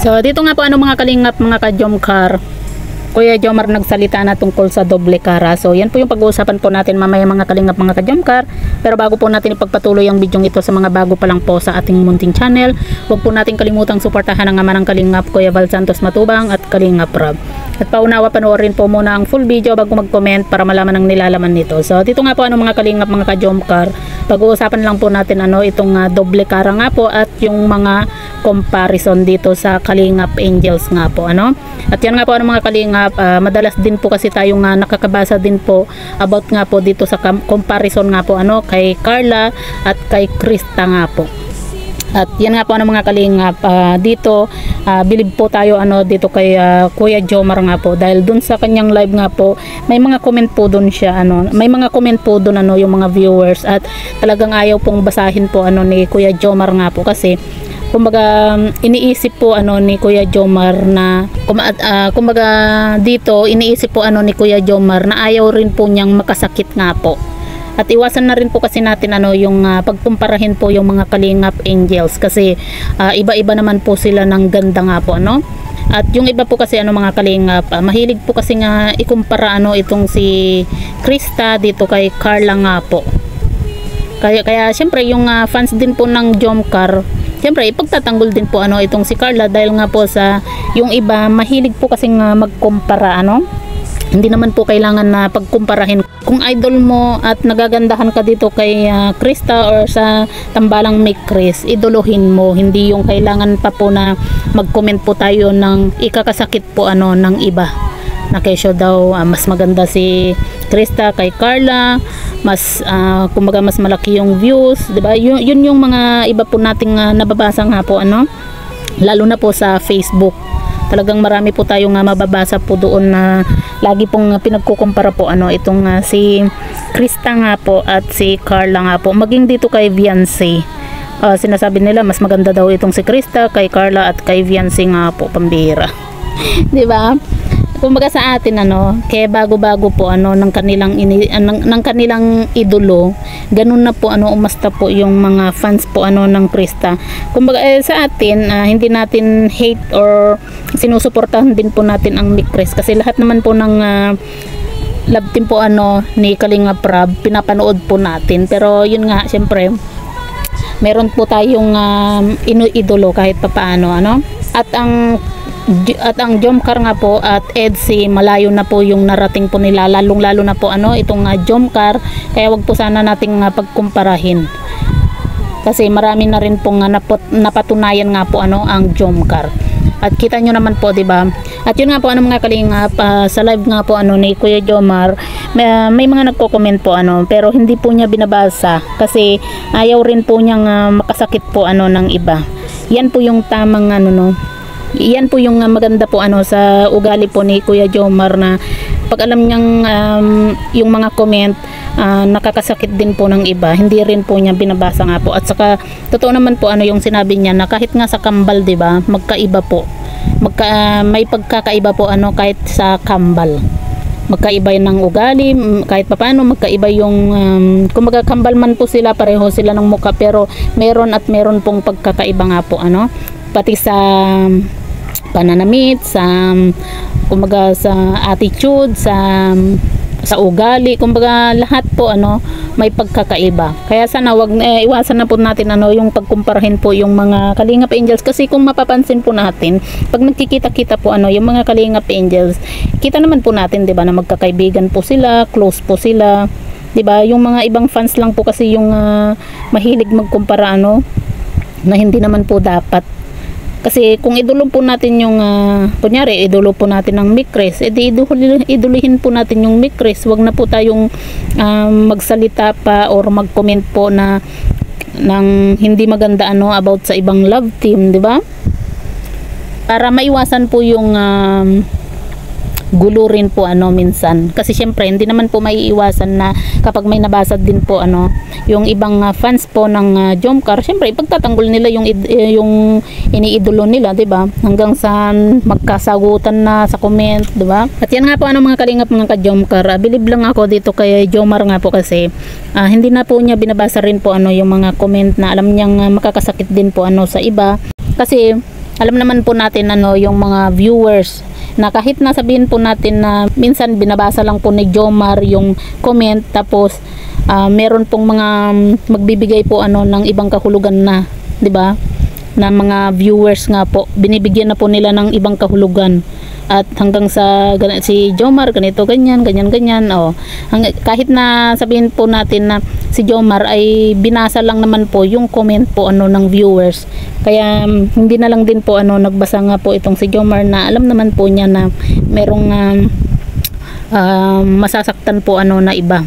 So dito nga po mga kalingap, mga ka-Jomcar, Kuya Jomar nagsalita na tungkol sa doble cara. So yan po yung pag-uusapan po natin mamaya mga kalingap, mga ka-Jomcar. Pero bago po natin ipagpatuloy ang video ito sa mga bago pa lang po sa ating munting channel, huwag po natin kalimutang suportahan ang ama ng kalingap, Kuya Val Santos Matubang at Kalingap Rob. At paunawa panoorin po muna ang full video bago mag-comment para malaman ang nilalaman nito. So dito nga po mga kalingap, mga ka-Jomcar, pag-uusapan lang po natin itong doble cara nga po at yung mga comparison dito sa Kalingap Angels nga po At yan nga po mga kalingap, madalas din po kasi tayong nakakabasa din po about nga po dito sa comparison nga po kay Carla at kay Krista nga po. At yan nga po mga kalingap, dito bilib po tayo dito kay Kuya Jomar nga po, dahil dun sa kanyang live nga po may mga comment po dun siya may mga comment po dun yung mga viewers, at talagang ayaw pong basahin po ni Kuya Jomar nga po, kasi kumbaga iniisip po ni Kuya Jomar na kumbaga dito iniisip po ni Kuya Jomar na ayaw rin po niyang makasakit nga po. At iwasan na rin po kasi natin yung pagkumparahin po yung mga Kalingap Angels, kasi iba-iba naman po sila ng ganda nga po At yung iba po kasi mga kalingap, mahilig po kasi nga ikumpara itong si Krista dito kay Carla nga po. Kaya syempre yung fans din po ng Jomcar, syempre ipagtatanggol din po itong si Carla, dahil nga po sa yung iba mahilig po kasi nga magkumpara Hindi naman po kailangan na pagkumparahin. Kung idol mo at nagagandahan ka dito kay Krista or sa tambalang Mick Chris, idolohin mo. Hindi yung kailangan pa po na mag-comment po tayo ng ikakasakit po ng iba. Na kesyo daw mas maganda si Krista kay Carla, mas kumbaga mas malaki yung views, 'di ba? Yun yung mga iba po nating nababasa nga po lalo na po sa Facebook. Talagang marami po tayong mababasa po doon na lagi pong pinagkukumpara po itong si Krista nga po at si Carla nga po, maging dito kay Viancy. Sinasabi nila mas maganda daw itong si Krista kay Carla at kay Viancy nga po, pambihira. 'Di ba? Kumbaga sa atin kaya bago-bago po ng kanilang ng kanilang idolo, ganun na po umasta po yung mga fans po ng Krista. Kumbaga sa atin hindi natin hate or sinusuportahan din po natin ang Mick Chris, kasi lahat naman po ng love team po ni Kalingap Rob pinapanood po natin. Pero yun nga, syempre meron po tayong idolo kahit papaano At ang Jomcar nga po at EDC, malayo na po yung narating po nila, lalong-lalo na po itong Jomcar, kaya wag po sana nating pagkumparahin. Kasi marami na rin pong napatunayan nga po ang Jomcar. At kita nyo naman po, 'di ba? At yun nga po mga kalingap, sa live nga po ni Kuya Jomar, may mga nagko-comment po pero hindi po niya binabasa kasi ayaw rin po niyang makasakit po ng iba. Yan po yung tamang Yan po yung maganda po sa ugali po ni Kuya Jomar, na pag alam niyang yung mga comment nakakasakit din po ng iba, hindi rin po niya binabasa nga po. At saka totoo naman po yung sinabi niya na kahit nga sa kambal, 'di ba, magkaiba po. May pagkakaiba po kahit sa kambal. Magkaiba ng ugali, kahit papaano magkaiba yung kumbaga kambal man po sila, pareho sila ng mukha, pero meron pong pagkakaiba nga po pati sa pananamit, sa kumbaga sa attitude, sa ugali, kumbaga lahat po may pagkakaiba. Kaya sana wag iwasan na po natin yung pagkumparahin po yung mga Kalingap Angels, kasi kung mapapansin po natin pag nagkikita-kita po yung mga Kalingap Angels, kita naman po natin 'di ba na magkakaibigan po sila, close po sila, 'di ba? Yung mga ibang fans lang po kasi yung mahilig magkumpara na hindi naman po dapat. Kasi kung idolo po natin yung kunyari idolo po natin ng Mick Chris, edi idolihin po natin yung Mick Chris. Wag na po tayong magsalita pa or mag-comment po na ng hindi maganda about sa ibang love team, 'di ba? Para maiwasan po yung gulo rin po minsan, kasi syempre hindi naman po maiiwasan na kapag may nabasa din po yung ibang fans po ng Jomcar, syempre ipagtatanggol nila yung iniidolo nila, 'di ba, hanggang sa magkasagutan na sa comment, 'di ba? At yan nga po mga kalingap, mga ka-Jomcar, bilib lang ako dito kay Jomar nga po, kasi hindi na po niya binabasa rin po yung mga comment na alam niyang makakasakit din po sa iba, kasi alam naman po natin ano yung mga viewers na kahit nasabihin po natin na minsan binabasa lang po ni Jomar yung comment, tapos meron pong mga magbibigay po ano ng ibang kahulugan na, 'di ba? Na mga viewers nga po, binibigyan na po nila ng ibang kahulugan. At hanggang sa si Jomar ganito ganyan kahit na sabihin po natin na si Jomar ay binasa lang naman po yung comment po ano ng viewers, kaya hindi na lang din po ano nagbasa nga po itong si Jomar na alam naman po niya na merong masasaktan po ano na iba.